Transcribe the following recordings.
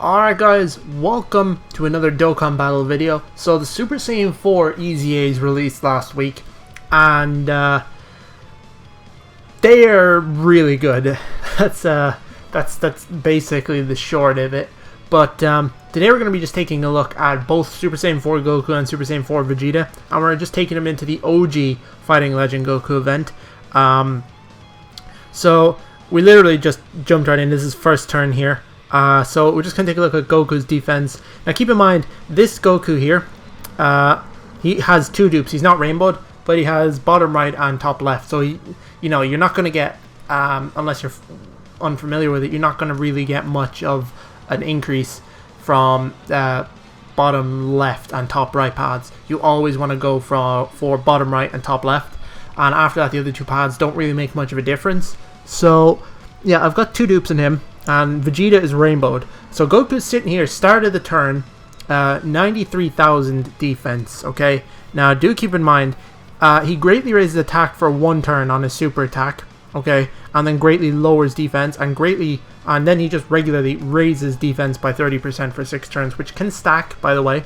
Alright guys, welcome to another Dokkan battle video. So the Super Saiyan 4 EZAs released last week, and they are really good. That's basically the short of it. But today we're going to be just taking a look at both Super Saiyan 4 Goku and Super Saiyan 4 Vegeta, and we're just taking them into the OG Fighting Legend Goku event. So we literally just jumped right in. This is first turn here. So we're just going to take a look at Goku's defense. Now keep in mind, this Goku here, he has two dupes. He's not rainbowed, but he has bottom right and top left. So, you're not going to get, unless you're unfamiliar with it, you're not going to really get much of an increase from bottom left and top right pads. You always want to go for bottom right and top left. And after that, the other two pads don't really make much of a difference. So, yeah, I've got two dupes in him. And Vegeta is rainbowed. So Goku's sitting here, start of the turn, 93,000 defense, okay? Now do keep in mind, he greatly raises attack for one turn on his super attack, okay? And then greatly lowers defense, and then he just regularly raises defense by 30% for 6 turns, which can stack, by the way.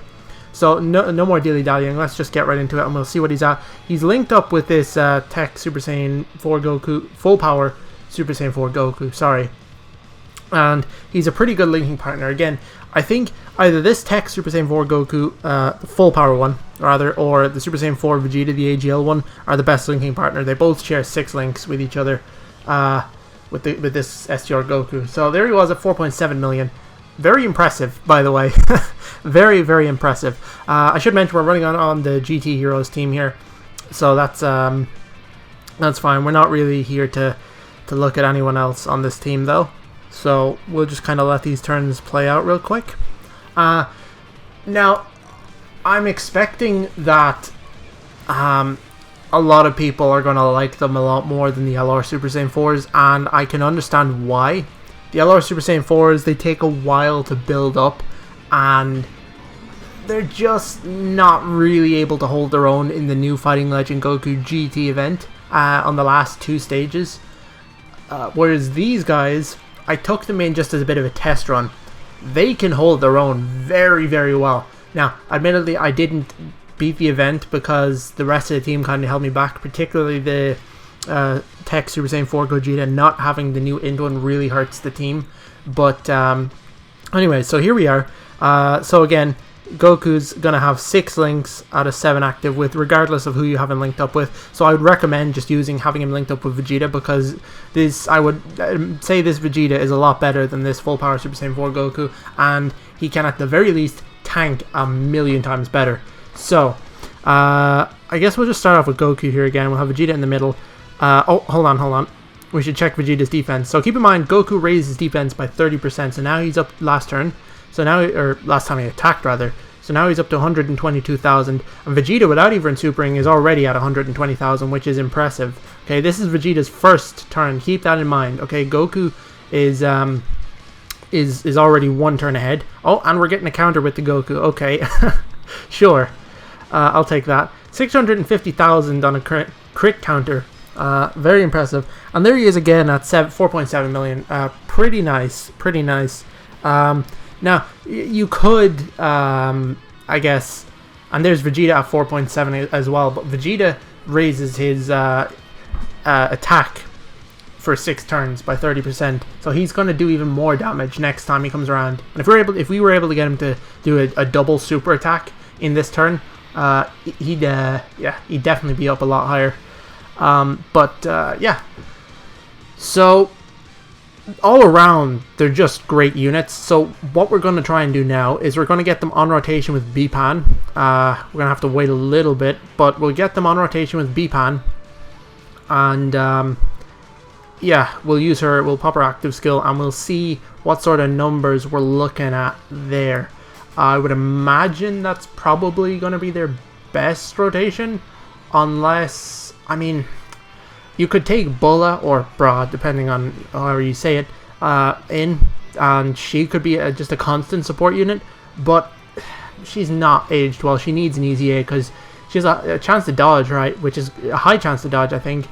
So no more dilly-dallying, let's just get right into it and we'll see what he's at. He's linked up with this Tech Super Saiyan 4 Goku, full power Super Saiyan 4 Goku, sorry. And he's a pretty good linking partner. Again, I think either this Tech Super Saiyan 4 Goku, the full power one, rather, or the Super Saiyan 4 Vegeta, the AGL one, are the best linking partner. They both share 6 links with each other with this SSJ4 Goku. So there he was at 4.7 million. Very impressive, by the way. Very, very impressive. I should mention we're running on the GT Heroes team here. So that's fine. We're not really here to look at anyone else on this team, though. So we'll just kind of let these turns play out real quick. Now, I'm expecting that a lot of people are going to like them a lot more than the LR Super Saiyan 4s, and I can understand why. The LR Super Saiyan 4s, they take a while to build up, and they're just not really able to hold their own in the new Fighting Legend Goku GT event on the last 2 stages. Whereas these guys, I took them in just as a bit of a test run. They can hold their own very, very well. Now, admittedly, I didn't beat the event because the rest of the team kind of held me back, particularly the Tech Super Saiyan 4 Gogeta. Not having the new Ind one really hurts the team. But anyway, so here we are. So again, Goku's going to have 6 links out of 7 active with, regardless of who you haven't linked up with. So I would recommend just having him linked up with Vegeta, because I would say this Vegeta is a lot better than this full power Super Saiyan 4 Goku, and he can at the very least tank a million times better. So I guess we'll just start off with Goku here again. We'll have Vegeta in the middle. Oh, hold on. We should check Vegeta's defense. So keep in mind, Goku raised his defense by 30%, so now he's up last turn. So now, or last time he attacked rather. So now he's up to 122,000. And Vegeta without even supering is already at 120,000, which is impressive. Okay, this is Vegeta's first turn. Keep that in mind. Okay, Goku is already 1 turn ahead. Oh, and we're getting a counter with the Goku. Okay, sure. I'll take that. 650,000 on a crit counter. Very impressive. And there he is again at 4.7 million. Pretty nice. Pretty nice. Now, you could, I guess, and there's Vegeta at 4.7 as well, but Vegeta raises his attack for 6 turns by 30%, so he's going to do even more damage next time he comes around. And if we were able to get him to do a double super attack in this turn, he'd definitely be up a lot higher. Yeah. So all around, they're just great units. So what we're going to try and do now is we're going to get them on rotation with B-Pan. We're going to have to wait a little bit, but we'll get them on rotation with B-Pan. And yeah, we'll pop her active skill, and we'll see what sort of numbers we're looking at there. I would imagine that's probably going to be their best rotation, unless, I mean, you could take Bulla or Bra, depending on however you say it, and she could be just a constant support unit, but she's not aged well. She needs an EZA because she has a chance to dodge, right, which is a high chance to dodge, I think,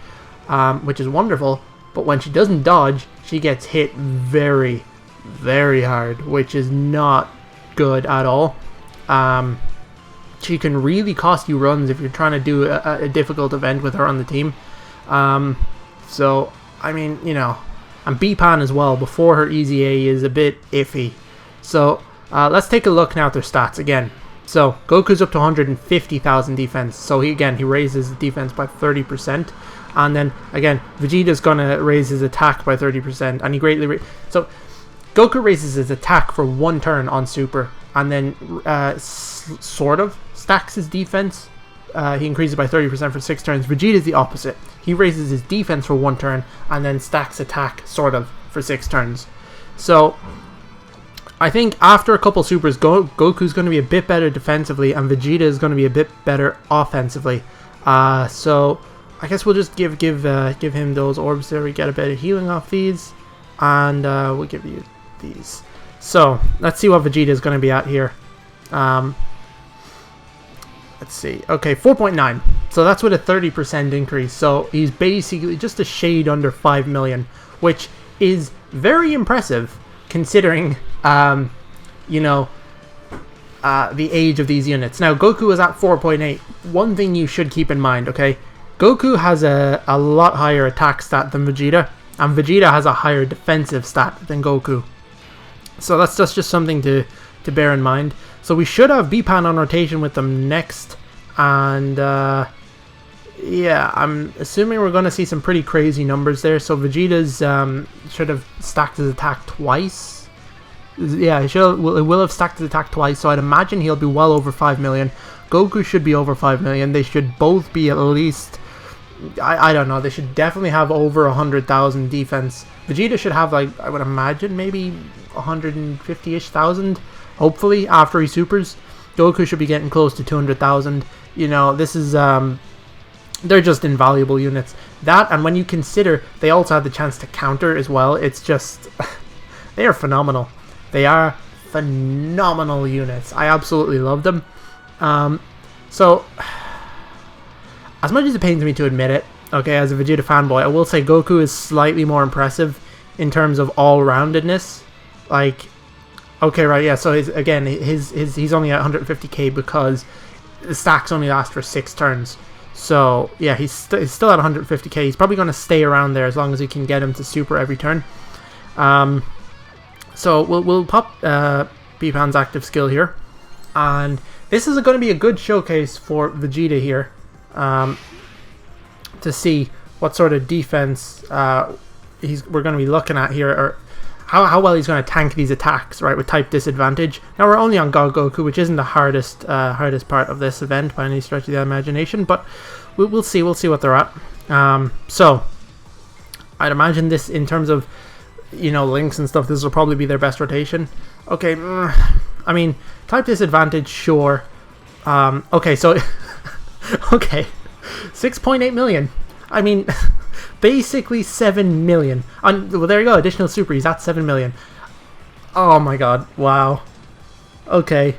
which is wonderful, but when she doesn't dodge, she gets hit very, very hard, which is not good at all. She can really cost you runs if you're trying to do a difficult event with her on the team. So, I mean, you know, and B-Pan as well, before her EZA is a bit iffy. So, let's take a look now at their stats again. So, Goku's up to 150,000 defense. So, he raises the defense by 30%. And then, again, Vegeta's going to raise his attack by 30%. And he greatly... So, Goku raises his attack for 1 turn on Super. And then, sort of stacks his defense. He increases by 30% for 6 turns. Vegeta's the opposite. He raises his defense for 1 turn. And then stacks attack, sort of, for 6 turns. So... I think after a couple supers, Goku's going to be a bit better defensively, and Vegeta is going to be a bit better offensively. So I guess we'll just give him those orbs there. We get a bit of healing off these, and we'll give you these. So let's see what Vegeta is going to be at here. Let's see. Okay, 4.9. So that's with a 30% increase. So he's basically just a shade under 5 million, which is very impressive considering, you know, the age of these units. Now, Goku is at 4.8. One thing you should keep in mind, okay? Goku has a lot higher attack stat than Vegeta, and Vegeta has a higher defensive stat than Goku. So that's just something to bear in mind. So we should have B-Pan on rotation with them next, and yeah, I'm assuming we're going to see some pretty crazy numbers there. So Vegeta's should have stacked his attack twice. Yeah, it will have stacked his attack twice, so I'd imagine he'll be well over 5 million. Goku should be over 5 million. They should both be at least, I don't know, they should definitely have over 100,000 defense. Vegeta should have, like, I would imagine maybe 150-ish thousand, hopefully, after he supers. Goku should be getting close to 200,000. You know, this is, they're just invaluable units. That, and when you consider they also have the chance to counter as well, it's just, they are phenomenal. They are phenomenal units. I absolutely love them. So, as much as it pains me to admit it, okay, as a Vegeta fanboy, I will say Goku is slightly more impressive in terms of all-roundedness. Like, okay, right, yeah, so he's only at 150k because the stacks only last for 6 turns. So, yeah, he's still at 150k. He's probably going to stay around there as long as you can get him to super every turn. So, we'll pop B-Pan's active skill here. And this is going to be a good showcase for Vegeta here. To see what sort of defense we're going to be looking at here, or how well he's going to tank these attacks, right, with type disadvantage. Now we're only on God Goku, which isn't the hardest part of this event by any stretch of the imagination, but we'll see what they're at. So I'd imagine this, in terms of, you know, links and stuff, this will probably be their best rotation. Okay, I mean, type disadvantage, sure. Okay, so okay, 6.8 million. I mean, basically 7 million. Well, there you go, additional super, he's at 7 million. Oh my god, wow. Okay.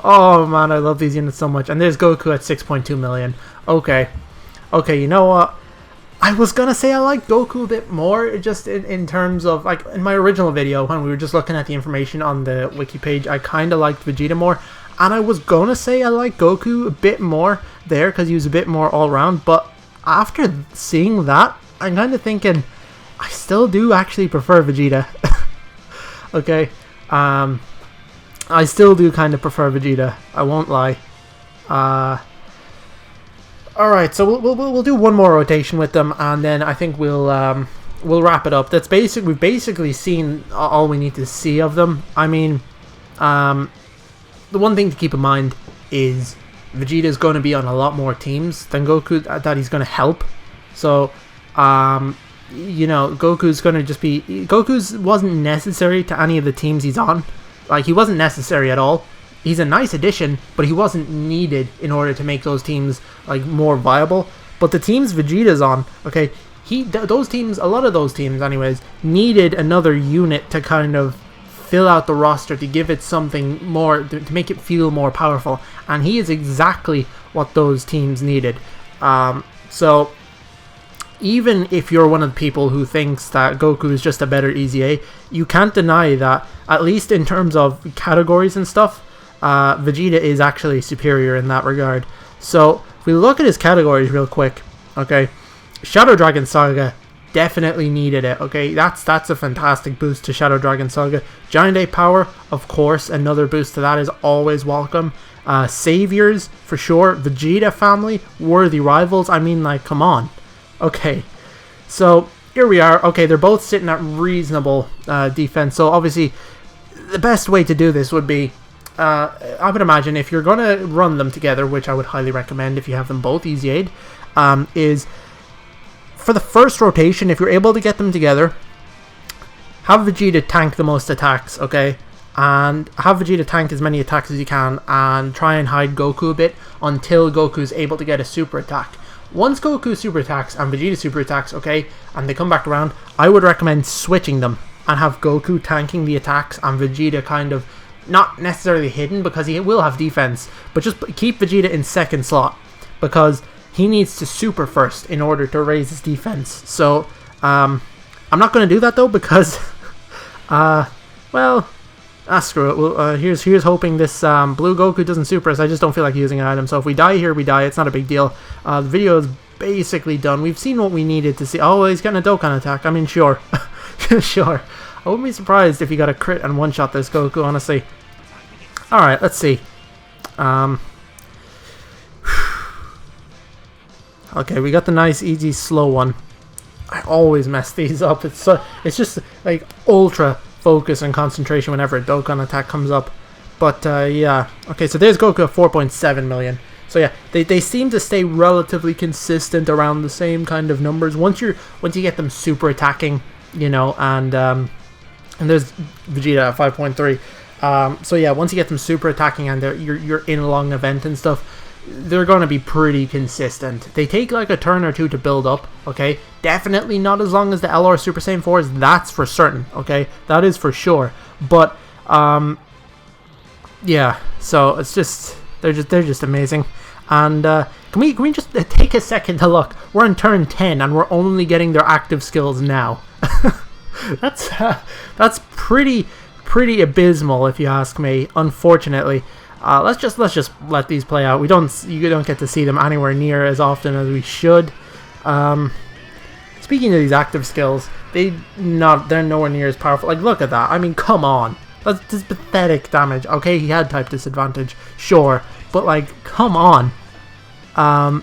Oh man, I love these units so much. And there's Goku at 6.2 million. Okay. Okay, you know what? I was gonna say I like Goku a bit more, just in terms of, like, in my original video, when we were just looking at the information on the wiki page, I kind of liked Vegeta more. And I was gonna say I like Goku a bit more there because he was a bit more all-round, but after seeing that, I'm kind of thinking I still do actually prefer Vegeta. Okay, I still do kind of prefer Vegeta, I won't lie. Alright, so we'll do one more rotation with them, and then I think we'll wrap it up. We've basically seen all we need to see of them. I mean, the one thing to keep in mind is Vegeta is going to be on a lot more teams than Goku that he's going to help. So, you know, Goku's going to just be... Goku's wasn't necessary to any of the teams he's on. Like, he wasn't necessary at all. He's a nice addition, but he wasn't needed in order to make those teams, like, more viable. But the teams Vegeta's on, okay, those teams, a lot of those teams anyways, needed another unit to kind of fill out the roster, to give it something more, to make it feel more powerful, and he is exactly what those teams needed. So even if you're one of the people who thinks that Goku is just a better EZA, you can't deny that, at least in terms of categories and stuff, Vegeta is actually superior in that regard. So, if we look at his categories real quick, okay, Shadow Dragon Saga definitely needed it, okay, that's a fantastic boost to Shadow Dragon Saga. Giant Ape Power, of course, another boost to that is always welcome. Saviors, for sure. Vegeta family, worthy rivals, I mean, like, come on. Okay, so here we are. Okay, they're both sitting at reasonable defense, so obviously the best way to do this would be, I would imagine if you're going to run them together, which I would highly recommend if you have them both EZA'd, is for the first rotation, if you're able to get them together, have Vegeta tank the most attacks, okay? And have Vegeta tank as many attacks as you can and try and hide Goku a bit until Goku's able to get a super attack. Once Goku super attacks and Vegeta super attacks, okay, and they come back around, I would recommend switching them and have Goku tanking the attacks and Vegeta kind of not necessarily hidden because he will have defense, but just keep Vegeta in second slot because he needs to super first in order to raise his defense. So, I'm not going to do that though because, well, screw it. Well, here's hoping this blue Goku doesn't super us. I just don't feel like using an item. So if we die here, we die. It's not a big deal. The video is basically done. We've seen what we needed to see. Oh, he's getting a Dokkan attack. I mean, sure. Sure. I wouldn't be surprised if he got a crit and one-shot this Goku, honestly. Alright, let's see. Okay, we got the nice, easy, slow one. I always mess these up. It's just like ultra focus and concentration whenever a Dokkan attack comes up. But yeah, okay, so there's Goku at 4.7 million. So yeah, they seem to stay relatively consistent around the same kind of numbers. Once you get them super attacking, you know, and there's Vegeta at 5.3. So yeah, once you get them super attacking and you're in a long event and stuff, they're going to be pretty consistent. They take like a turn or two to build up, okay? Definitely not as long as the LR Super Saiyan 4s, that's for certain, okay? That is for sure. But, yeah, so it's just, they're just amazing. And, can we just take a second to look? We're on turn 10 and we're only getting their active skills now. That's pretty abysmal if you ask me, unfortunately. Let's just let these play out. You don't get to see them anywhere near as often as we should. Speaking of these active skills, they're nowhere near as powerful. Like, look at that. I mean, come on. That's pathetic damage. Okay, he had type disadvantage, sure, but like, come on. I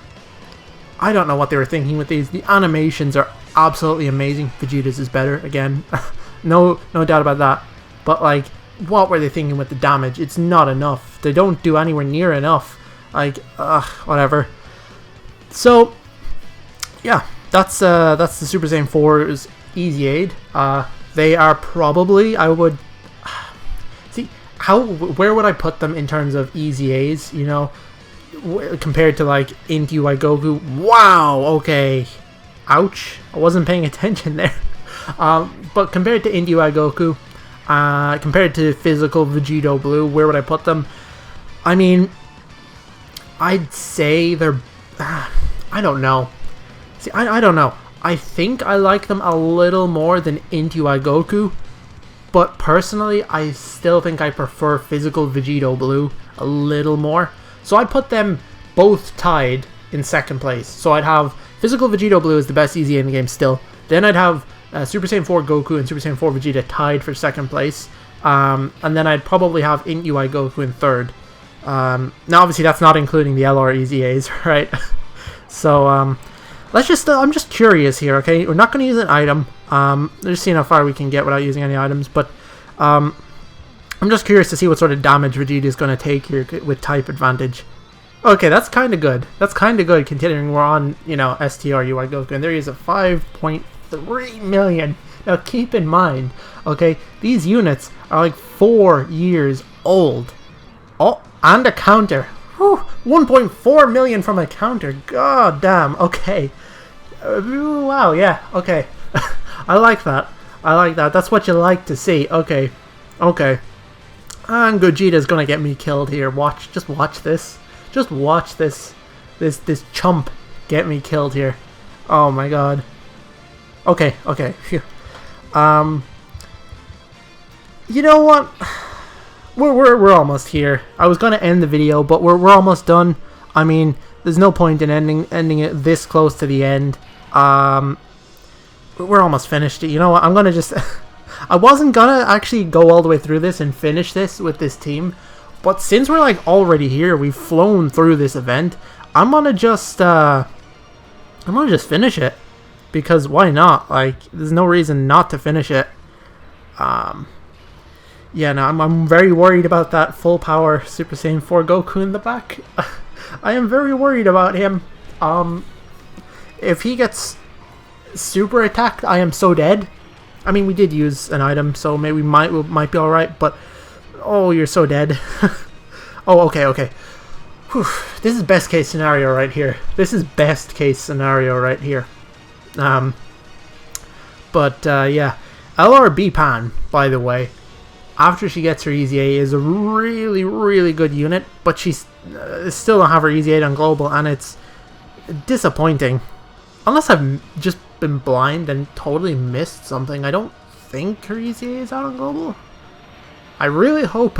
don't know what they were thinking with these. The animations are absolutely amazing. Vegeta's is better again. no doubt about that. But like, what were they thinking with the damage? It's not enough. They don't do anywhere near enough. Like, whatever. So, yeah, that's the Super Saiyan 4's EZA'd. They are probably, I would see where would I put them in terms of EZAs? You know, compared to like Int UI Goku. Wow. Okay. Ouch. I wasn't paying attention there. But compared to Int UI Goku. Compared to physical Vegito Blue, where would I put them? I mean, I'd say they're... I don't know. See, I don't know. I think I like them a little more than Int UI Goku, but personally, I still think I prefer physical Vegito Blue a little more. So I'd put them both tied in second place. So I'd have physical Vegito Blue as the best EZA in the game still. Then I'd have Super Saiyan 4 Goku and Super Saiyan 4 Vegeta tied for second place. And then I'd probably have Int UI Goku in third. Now obviously that's not including the LR EZAs, right? So let's just, I'm just curious here, okay? We're not going to use an item. Just seeing how far we can get without using any items. But I'm just curious to see what sort of damage Vegeta is going to take here with type advantage. Okay, that's kind of good. That's kind of good considering we're on, you know, STR UI Goku. And there he is at 5.3 million. Now keep in mind, okay, these units are like 4 years old. Oh, and a counter. Whew, 1.4 million from a counter. God damn. Okay. Wow, yeah, okay. I like that. I like that. That's what you like to see. Okay. Okay. And Gogeta's gonna get me killed here. Just watch this. Just watch this chump get me killed here. Oh my god. Okay, okay. Phew. You know what? We're almost here. I was gonna end the video, but we're almost done. I mean, there's no point in ending it this close to the end. We're almost finished. You know what? I'm gonna just. I wasn't gonna actually go all the way through this and finish this with this team, but since we're like already here, we've flown through this event. I'm gonna just finish it, because why not? Like, there's no reason not to finish it. Yeah, no, I'm very worried about that full power Super Saiyan 4 Goku in the back. I am very worried about him. If he gets super attacked, I am so dead. I mean, we did use an item, so maybe we might be alright, but oh, you're so dead. Oh, okay, okay. Whew. This is best case scenario right here. This is best case scenario right here. Yeah. LRB Pan, by the way, after she gets her EZA, is a really, really good unit, but she's still don't have her EZA on global, and it's disappointing. Unless I've just been blind and totally missed something, I don't think her EZA is out on global. I really hope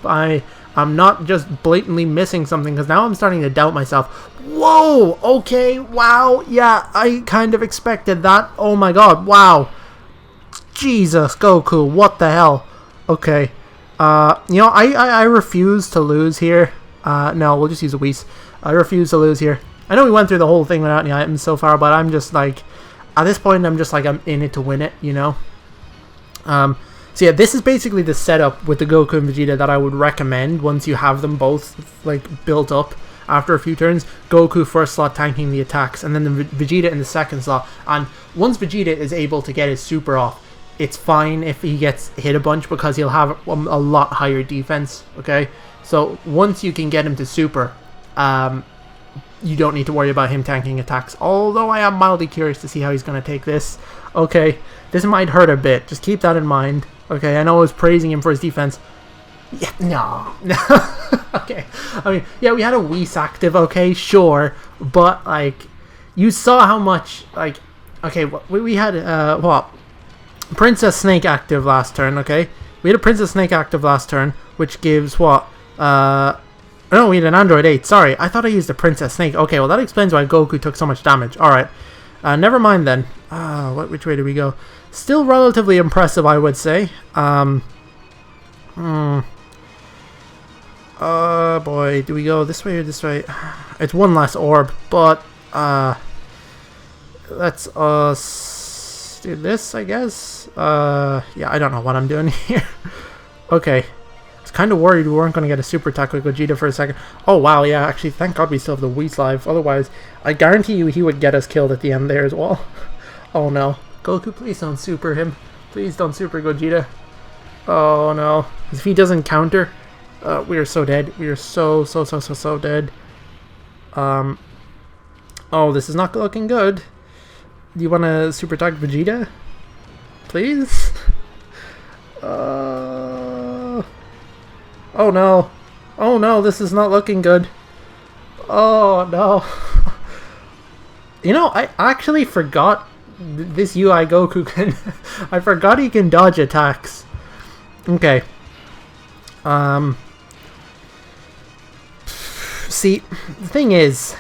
I'm not just blatantly missing something, because now I'm starting to doubt myself. Whoa! Okay, wow, yeah, I kind of expected that. Oh my god, wow. Jesus, Goku, what the hell? Okay. You know, I refuse to lose here. No, we'll just use a Whis. I refuse to lose here. I know we went through the whole thing without any items so far, but I'm just like, at this point, I'm just like, I'm in it to win it, you know? So yeah, this is basically the setup with the Goku and Vegeta that I would recommend once you have them both, like, built up after a few turns. Goku first slot tanking the attacks, and then the Vegeta in the second slot. And once Vegeta is able to get his super off, it's fine if he gets hit a bunch, because he'll have a lot higher defense, okay? So once you can get him to super, you don't need to worry about him tanking attacks. Although I am mildly curious to see how he's going to take this. Okay, this might hurt a bit. Just keep that in mind. Okay, I know I was praising him for his defense. Yeah, no. Okay, I mean, yeah, we had a Whis active, okay, sure. But, like, you saw how much, like, okay, we had, what? Princess Snake active last turn, okay? We had a Princess Snake active last turn, which gives what? No, we had an Android 8. Sorry, I thought I used a Princess Snake. Okay, well, that explains why Goku took so much damage. Alright. Never mind then. Which way do we go? Still relatively impressive, I would say. Boy, do we go this way or this way? It's one less orb, but, let's us do this, I guess. Yeah, I don't know what I'm doing here. Okay. I was kind of worried we weren't going to get a super attack with Vegeta for a second. Oh, wow, yeah, actually, thank God we still have the Whis live. Otherwise, I guarantee you he would get us killed at the end there as well. Oh, no. Goku, please don't super him. Please don't super Vegeta. Oh, no. If he doesn't counter, we are so dead. We are so dead. Oh, this is not looking good. Do you want to super attack Vegeta? Please? Oh no. Oh no, this is not looking good. Oh no. You know, I actually forgot this UI Goku can... I forgot he can dodge attacks. Okay. See, the thing is,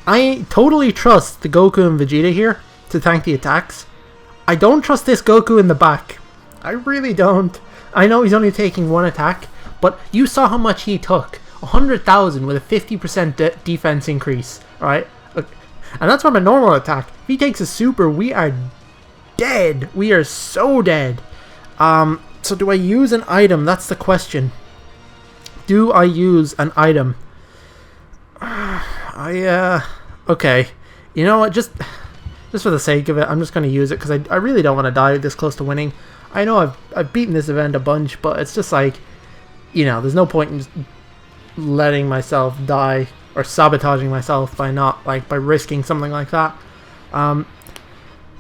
I totally trust the Goku and Vegeta here to tank the attacks. I don't trust this Goku in the back. I really don't. I know he's only taking one attack, but you saw how much he took. 100,000 with a 50% defense increase, alright? And that's from a normal attack. If he takes a super, we are dead. We are so dead. So do I use an item? That's the question. Do I use an item? Okay. You know what? Just for the sake of it, I'm just going to use it, because I really don't want to die this close to winning. I know I've beaten this event a bunch, but it's just like, you know, there's no point in just letting myself die or sabotaging myself by risking something like that.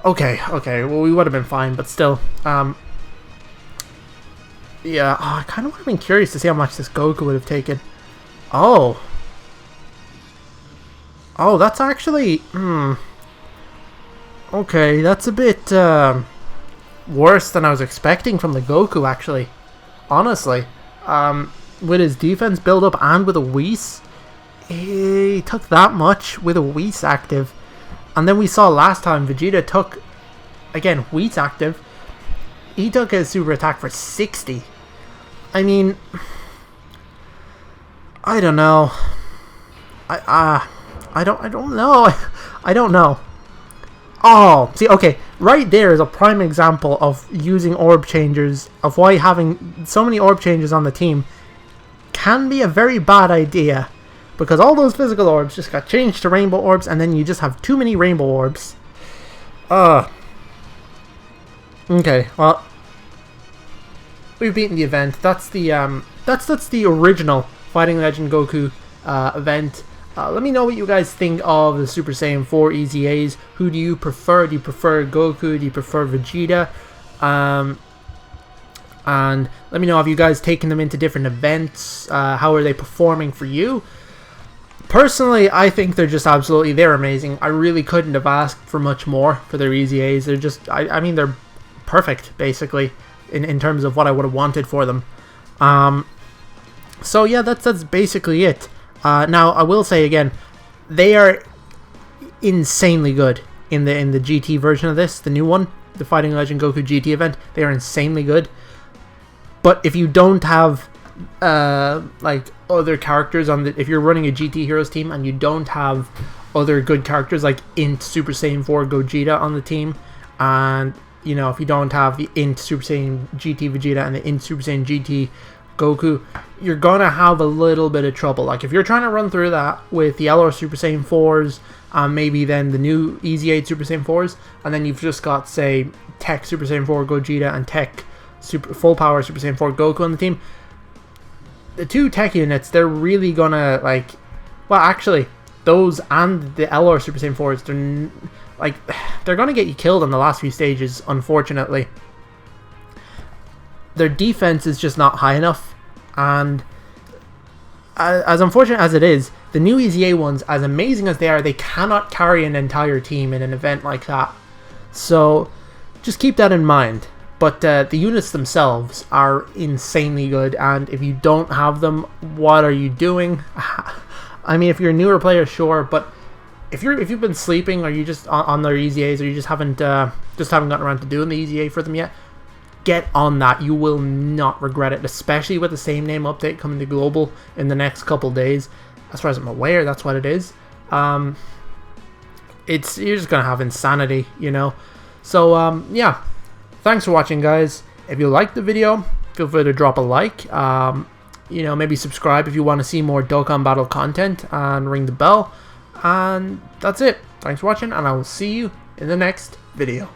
Okay, well, we would have been fine, but still. Yeah, I kind of would have been curious to see how much this Goku would have taken. Oh. Oh, that's actually... Okay, that's a bit worse than I was expecting from the Goku, actually. Honestly. With his defense build up and with a Whis, he took that much with a Whis active. And then we saw last time Vegeta took, again, Whis active. He took his super attack for 60. I mean, I don't know. I don't know. I don't know. Oh, see, okay, right there is a prime example of using orb changers, of why having so many orb changers on the team can be a very bad idea. Because all those physical orbs just got changed to rainbow orbs, and then you just have too many rainbow orbs. Okay, well, we've beaten the event. That's the that's the original Fighting Legend Goku event. Let me know what you guys think of the Super Saiyan 4 EZAs. Who do you prefer? Do you prefer Goku? Do you prefer Vegeta? And let me know, have you guys taken them into different events? How are they performing for you? Personally, I think they're amazing. I really couldn't have asked for much more for their EZAs. They're just, I mean, they're perfect, basically, in terms of what I would have wanted for them. So yeah, that's basically it. Now, I will say again, they are insanely good in the GT version of this, the new one, the Fighting Legend Goku GT event. They are insanely good. But if you don't have like other characters on the, if you're running a GT Heroes team and you don't have other good characters like Int Super Saiyan 4 Gogeta on the team, and you know, if you don't have the Int Super Saiyan GT Vegeta and the Int Super Saiyan GT Goku, you're gonna have a little bit of trouble. Like if you're trying to run through that with the LR Super Saiyan 4s, maybe then the new EZA Super Saiyan 4s, and then you've just got, say, Tech Super Saiyan 4 Gogeta and Tech Full Power Super Saiyan 4 Goku on the team, the two Tech units, they're really gonna, like, well, actually, those and the LR Super Saiyan 4s, they're gonna get you killed in the last few stages, unfortunately. Their defense is just not high enough, and as unfortunate as it is, the new EZA ones, as amazing as they are, they cannot carry an entire team in an event like that. So just keep that in mind. But the units themselves are insanely good, and if you don't have them, what are you doing? I mean, if you're a newer player, sure, but if you've been sleeping, or you just on their EZAs, or you just haven't gotten around to doing the EZA for them yet, get on that. You will not regret it, especially with the same name update coming to global in the next couple days. As far as I'm aware, that's what it is. You're just gonna have insanity, you know. So yeah, thanks for watching, guys. If you liked the video, feel free to drop a like. You know, maybe subscribe if you want to see more Dokkan Battle content, and ring the bell. And that's it. Thanks for watching, and I will see you in the next video.